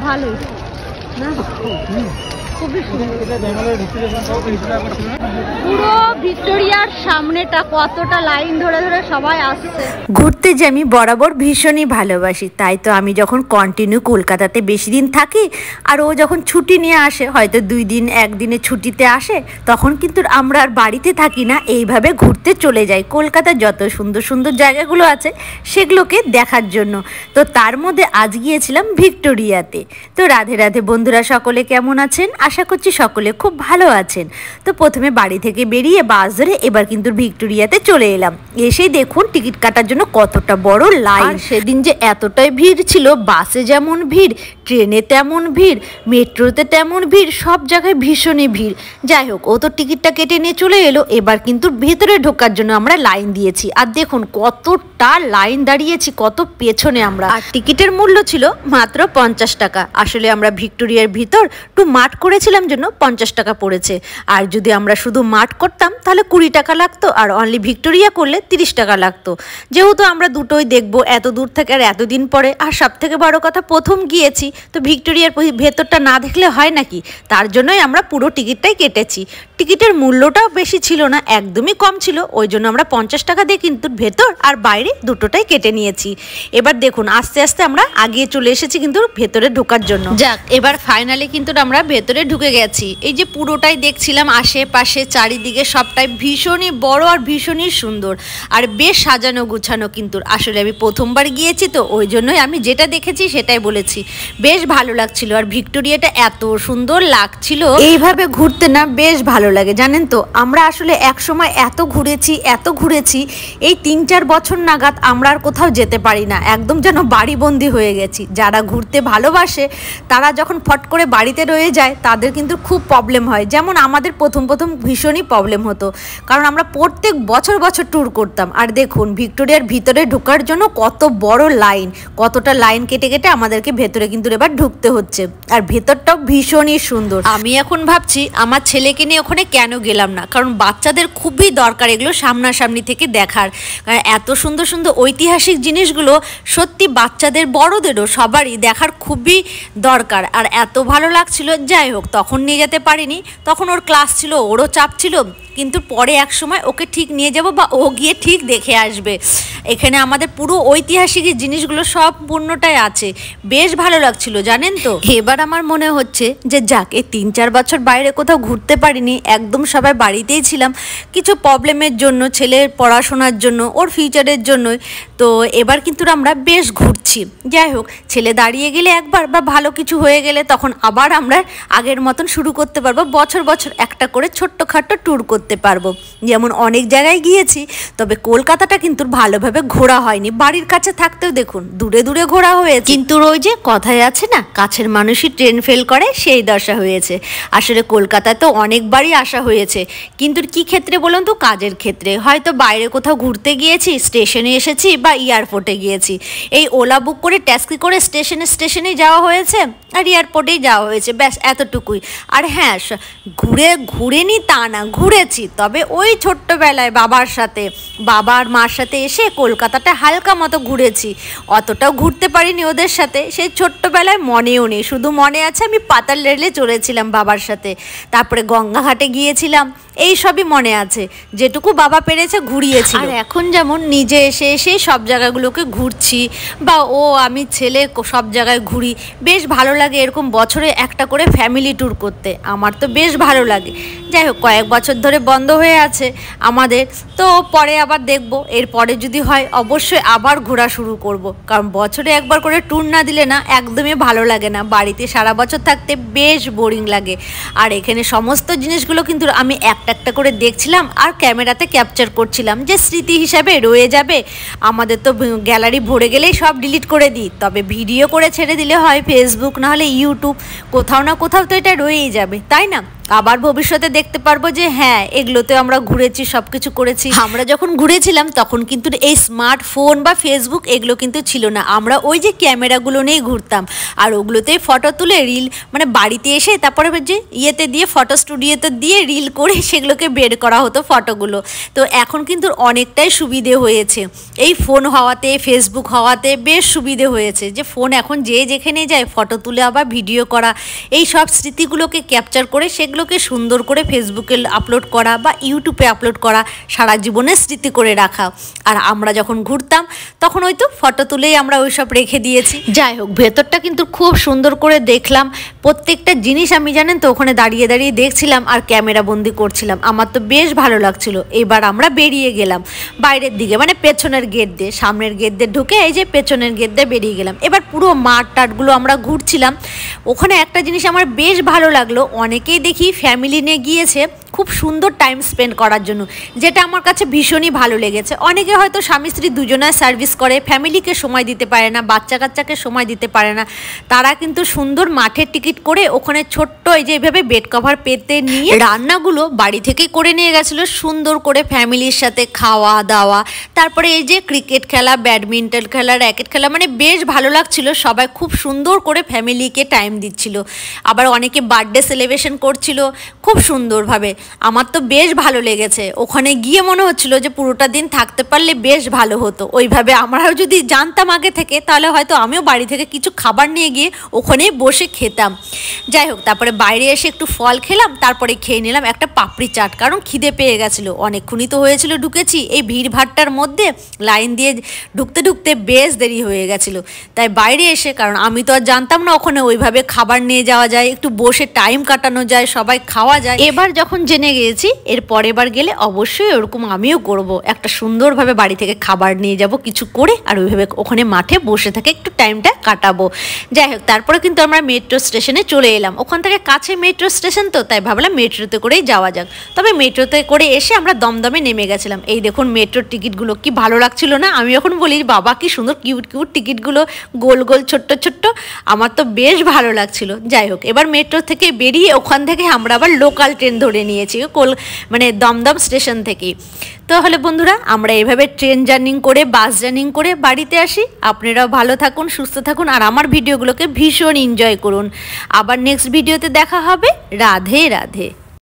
ভালোই না, খুবই পুরো ভিক্টোরিয়ার সামনেটা কতটা লাইন ধরে ধরে সবাই আসছে ঘুরতে। যে আমি বরাবর ভীষণই ভালোবাসি, তাই তো আমি যখন কন্টিনিউ কলকাতাতে বেশি দিন থাকি আর ও যখন ছুটি নিয়ে আসে, হয়তো 2 দিন 1 দিনে ছুটিতে আসে, তখন কিন্তু আমরা আর বাড়িতে থাকি না, এইভাবে ঘুরতে চলে যাই কলকাতার যত সুন্দর সুন্দর জায়গাগুলো আছে সেগুলোকে দেখার জন্য। তো তার মধ্যে আজ গিয়েছিলাম ভিক্টোরিয়াতে। তো রাধে রাধে বন্ধুরা, সকলে কেমন আছেন? আশা করছি সকলে খুব ভালো আছেন। তো প্রথমে বাড়ি থেকে বেরিয়ে বাস ধরে এবার কিন্তু ভিক্টোরিয়াতে চলে এলাম। এসেই দেখুন টিকিট কাটার জন্য কতটা বড় লাইন। সেদিন যে এতটাই ভিড় ছিল, বাসে যেমন ভিড়, ট্রেনে তেমন ভিড়, মেট্রোতে তেমন ভিড়, সব জায়গায় ভীষণই ভিড়। যাই হোক, ও তো টিকিটটা কেটে নিয়ে চলে এলো। এবার কিন্তু ভেতরে ঢোকার জন্য আমরা লাইন দিয়েছি। আর দেখুন কতটা লাইন দাঁড়িয়েছি, কত পেছনে আমরা। আর টিকিটের মূল্য ছিল মাত্র 50 টাকা। আসলে আমরা ভিক্টোরিয়ার ভিতর একটু মাঠ করেছিলাম জন্য 50 টাকা পড়েছে। আর যদি আমরা শুধু মাঠ করতাম তাহলে 20 টাকা লাগতো, আর অনলি ভিক্টোরিয়া করলে 30 টাকা লাগতো। যেহেতু আমরা দুটোই দেখবো এত দূর থেকে আর এতদিন পরে, আর সব থেকে বড় কথা প্রথম গিয়েছি, তো ভিক্টোরিয়ার ভেতরটা না দেখলে হয় নাকি, তার জন্যই আমরা পুরো টিকিটটাই কেটেছি। টিকিটের মূল্যটাও বেশি ছিল না, একদমই কম ছিল, ওই জন্য আমরা 50 টাকা দিয়ে কিন্তু ভেতর আর বাইরে দুটোটাই কেটে নিয়েছি। এবার দেখুন আস্তে আস্তে আমরা আগিয়ে চলে এসেছি কিন্তু ভেতরে ঢোকার জন্য। যাক, এবার ফাইনালি কিন্তু আমরা ভেতরে ঢুকে গেছি। এই যে পুরোটাই দেখছিলাম, আশেপাশে চারিদিকে সবটাই ভীষণই বড় আর ভীষণই সুন্দর, আর বেশ সাজানো গুছানো। কিন্তু আসলে আমি প্রথমবার গিয়েছি তো ওই জন্যই আমি যেটা দেখেছি সেটাই বলেছি। বেশ ভালো লাগছিল, আর ভিক্টোরিয়াটা এত সুন্দর লাগছিল। এইভাবে ঘুরতে না বেশ ভালো লাগে, জানেন তো। আমরা আসলে এক সময় এত ঘুরেছি, এই 3-4 বছর নাগাদ আমরা আর কোথাও যেতে পারি না, একদম যেন বাড়িবন্দি হয়ে গেছি। যারা ঘুরতে ভালোবাসে তারা যখন ফট করে বাড়িতে রয়ে যায় তাদের কিন্তু খুব প্রবলেম হয়। যেমন আমাদের প্রথম ভীষণই প্রবলেম হতো, কারণ আমরা প্রত্যেক বছর ট্যুর করতাম। আর দেখুন ভিক্টোরিয়ার ভিতরে ঢোকার জন্য কত বড় লাইন, কতটা লাইন কেটে কেটে আমাদেরকে ভেতরে কিন্তু এবার ঢুকতে হচ্ছে। আর ভেতরটাও ভীষণই সুন্দর। আমি এখন ভাবছি আমার ছেলেকে নিয়ে ওখানে কেন গেলাম না, কারণ বাচ্চাদের খুবই দরকার এগুলো সামনাসামনি থেকে দেখার। কারণ এত সুন্দর সুন্দর ঐতিহাসিক জিনিসগুলো সত্যি বাচ্চাদের বড়দেরও সবারই দেখার খুবই দরকার। আর এত ভালো লাগছিল। যাই হোক, তখন নিয়ে যেতে পারিনি, তখন ওর ক্লাস ছিল, ওরও চাপ ছিল। কিন্তু পরে এক সময় ওকে ঠিক নিয়ে যাব, বা ও গিয়ে ঠিক দেখে আসবে। এখানে আমাদের পুরো ঐতিহাসিক জিনিসগুলো সম্পূর্ণটাই আছে, বেশ ভালো লাগছিল জানেন তো। এবার আমার মনে হচ্ছে যে যাক, এই 3-4 বছর বাইরে কোথাও ঘুরতে পারিনি, একদম সবাই বাড়িতেই ছিলাম কিছু প্রবলেমের জন্য, ছেলের পড়াশোনার জন্য, ওর ফিউচারের জন্যই। তো এবার কিন্তু আমরা বেশ ঘুরছি। যাই হোক, ছেলে দাঁড়িয়ে গেলে একবার বা ভালো কিছু হয়ে গেলে তখন আবার আমরা আগের মতন শুরু করতে পারবো, বছর একটা করে ছোট্টখাট্টো ট্যুর করতে পারবো। যেমন অনেক জায়গায় গিয়েছি, তবে কলকাতাটা কিন্তু ভালোভাবে ঘোরা হয়নি। বাড়ির কাছে থাকতেও দেখুন দূরে দূরে ঘোরা হয়েছে, কিন্তু ওই যে কথায় আছে না, কাছের মানুষই ট্রেন ফেল করে, সেই দশা হয়েছে। আসলে কলকাতায় তো অনেকবারই আসা হয়েছে, কিন্তু কি ক্ষেত্রে বলুন তো, কাজের ক্ষেত্রে। হয়তো বাইরে কোথাও ঘুরতে গিয়েছি, স্টেশনে এসেছি বা এয়ারপোর্টে গিয়েছি, এই ওলা বুক করে ট্যাক্সি করে স্টেশনে যাওয়া হয়েছে আর এয়ারপোর্টেই যাওয়া হয়েছে, ব্যাস এতটুকুই। আর হ্যাঁ, ঘুরেনি তা না, ঘুরেছি, তবে ওই ছোট্টবেলায় বাবার মার সাথে এসে কলকাতাটা হালকা মতো ঘুরেছি, অতটাও ঘুরতে পারিনি ওদের সাথে। সেই ছোট্টবেলায় মনেও নেই, শুধু মনে আছে আমি পাতাল রেলে চড়েছিলাম বাবার সাথে, তারপরে গঙ্গাঘাটে গিয়েছিলাম, এই সবই মনে আছে, যেটুকু বাবা পেরেছে ঘুরিয়েছি। আর এখন যেমন নিজে এসে সব জায়গাগুলোকে ঘুরছি, বা আমি ছেলে সব জায়গায় ঘুরি, বেশ ভালো লাগে এরকম বছরে একটা করে ফ্যামিলি ট্যুর করতে, আমার তো বেশ ভালো লাগে। যাই হোক, কয়েক বছর ধরে বন্ধ হয়ে আছে আমাদের, তো পরে আবার দেখব, এরপরে যদি হয় অবশ্যই আবার ঘোরা শুরু করব, কারণ বছরে একবার করে ট্যুর না দিলে না একদমই ভালো লাগে না, বাড়িতে সারা বছর থাকতে বেশ বোরিং লাগে। আর এখানে সমস্ত জিনিসগুলো কিন্তু আমি একটা করে দেখছিলাম আর ক্যামেরাতে ক্যাপচার করছিলাম, যে স্মৃতি হিসাবে রয়ে যাবে। আমাদের তো গ্যালারি ভরে গেলেই সব ডিলিট করে দিই, তবে ভিডিও করে ছেড়ে দিলে হয় ফেসবুক, নাহলে ইউটিউব, কোথাও না কোথাও তো এটা রয়েই যাবে, তাই না? আবার ভবিষ্যতে দেখতে পারবো যে হ্যাঁ এগুলোতে আমরা ঘুরেছি, সবকিছু করেছি। আমরা যখন ঘুরেছিলাম তখন কিন্তু এই স্মার্টফোন বা ফেসবুক এগুলো কিন্তু ছিল না। আমরা ওই যে ক্যামেরাগুলো নিয়েই ঘুরতাম আর ওগুলোতেই ফটো তুলে রিল, মানে বাড়িতে এসে তারপরে যে ইয়েতে দিয়ে ফটো স্টুডিওতে দিয়ে রিল করে সেগুলোকে বের করা হতো ফটোগুলো। তো এখন কিন্তু অনেকটাই সুবিধে হয়েছে এই ফোন হওয়াতে, ফেসবুক হওয়াতে বেশ সুবিধে হয়েছে যে ফোন এখন যে যেখানে যায় ফটো তুলে আবার ভিডিও করা, এই সব স্মৃতিগুলোকে ক্যাপচার করে সেগুলোকে সুন্দর করে ফেসবুকে আপলোড করা বা ইউটিউবে আপলোড করা, সারা জীবনের স্মৃতি করে রাখা। আর আমরা যখন ঘুরতাম তখন ওই তো ফটো তুলেই আমরা ওই সব রেখে দিয়েছি। যাই হোক, ভেতরটা কিন্তু খুব সুন্দর করে দেখলাম, প্রত্যেকটা জিনিস আমি জানেন তো ওখানে দাঁড়িয়ে দাঁড়িয়ে দেখছিলাম আর ক্যামেরা বন্দি করছিলাম। আমার তো বেশ ভালো লাগছিল। এবার আমরা বেরিয়ে গেলাম বাইরের দিকে, মানে পেছনের গেট দিয়ে, সামনের গেট দিয়ে ঢুকে এই যে পেছনের গেট দিয়ে বেরিয়ে গেলাম। এবার পুরো মাঠ টাটগুলো আমরা ঘুরছিলাম। ওখানে একটা জিনিস আমার বেশ ভালো লাগলো, অনেকেই দেখি ফ্যামিলি নিয়ে গিয়েছে খুব সুন্দর টাইম স্পেন্ড করার জন্য, যেটা আমার কাছে ভীষণই ভালো লেগেছে। অনেকে হয়তো স্বামী স্ত্রী দুজনায় সার্ভিস করে, ফ্যামিলিকে সময় দিতে পারে না, বাচ্চা কাচ্চাকে সময় দিতে পারে না, তারা কিন্তু সুন্দর মাঠের টিকিট করে ওখানে ছোট্ট এই যে এইভাবে বেড কভার পেতে নিয়ে রান্নাগুলো বাড়ি থেকেই করে নিয়ে গেছিলো, সুন্দর করে ফ্যামিলির সাথে খাওয়া দাওয়া। তারপরে এই যে ক্রিকেট খেলা, ব্যাডমিন্টন খেলা, র্যাকেট খেলা, মানে বেশ ভালো লাগছিল। সবাই খুব সুন্দর করে ফ্যামিলিকে টাইম দিচ্ছিল। আবার অনেকে বার্থডে সেলিব্রেশন করছিল খুব সুন্দরভাবে। আমার তো বেশ ভালো লেগেছে। ওখানে গিয়ে মনে হচ্ছিল যে পুরোটা দিন থাকতে পারলে বেশ ভালো হতো। ওইভাবে আমরাও যদি জানতাম আগে থেকে তাহলে হয়তো আমিও বাড়ি থেকে কিছু খাবার নিয়ে গিয়ে ওখানেই বসে খেতাম। যাই হোক, তারপরে বাইরে এসে একটু ফল খেলাম, তারপরে খেয়ে নিলাম একটা পাপড়ি চাট, কারণ খিদে পেয়ে গেছিলো। অনেকক্ষণই তো হয়েছিল ঢুকেছি, এই ভিড় ভাট্টার মধ্যে লাইন দিয়ে ঢুকতে ঢুকতে বেশ দেরি হয়ে গেছিলো। তাই বাইরে এসে, কারণ আমি তো আর জানতাম না ওখানে ওইভাবে খাবার নিয়ে যাওয়া যায়, একটু বসে টাইম কাটানো যায়, সবাই খাওয়া যায়। এবার যখন জেনে গিয়েছি এর পরের বার গেলে অবশ্যই ওরকম আমিও করব, একটা সুন্দরভাবে বাড়ি থেকে খাবার নিয়ে যাব কিছু করে, আর ওইভাবে ওখানে মাঠে বসে থেকে একটু টাইমটা কাটাবো। যাই হোক, তারপরে কিন্তু আমরা মেট্রো স্টেশনে চলে এলাম। ওখান থেকে কাছে মেট্রো স্টেশন, তো তাই ভাবলাম মেট্রোতে করেই যাওয়া যাক। তবে মেট্রোতে করে এসে আমরা দমদমে নেমে গেছিলাম। এই দেখুন মেট্রোর টিকিটগুলো কি ভালো লাগছিল না? আমি এখন বলি বাবা কি সুন্দর কিউট কিউট টিকিটগুলো, গোল গোল ছোট্ট ছোট্ট, আমার তো বেশ ভালো লাগছিল। যাই হোক, এবার মেট্রো থেকে বেরিয়ে ওখান থেকে আমরা আবার লোকাল ট্রেন ধরে নিয়েছি মানে দমদম স্টেশন থেকেই। তাহলে বন্ধুরা, আমরা এভাবে ট্রেন জার্নি করে, বাস জার্নি করে বাড়িতে আসি। আপনারাও ভালো থাকুন, সুস্থ থাকুন, আর আমার ভিডিওগুলোকে ভীষণ এনজয় করুন। আবার নেক্সট ভিডিওতে দেখা হবে। রাধে রাধে।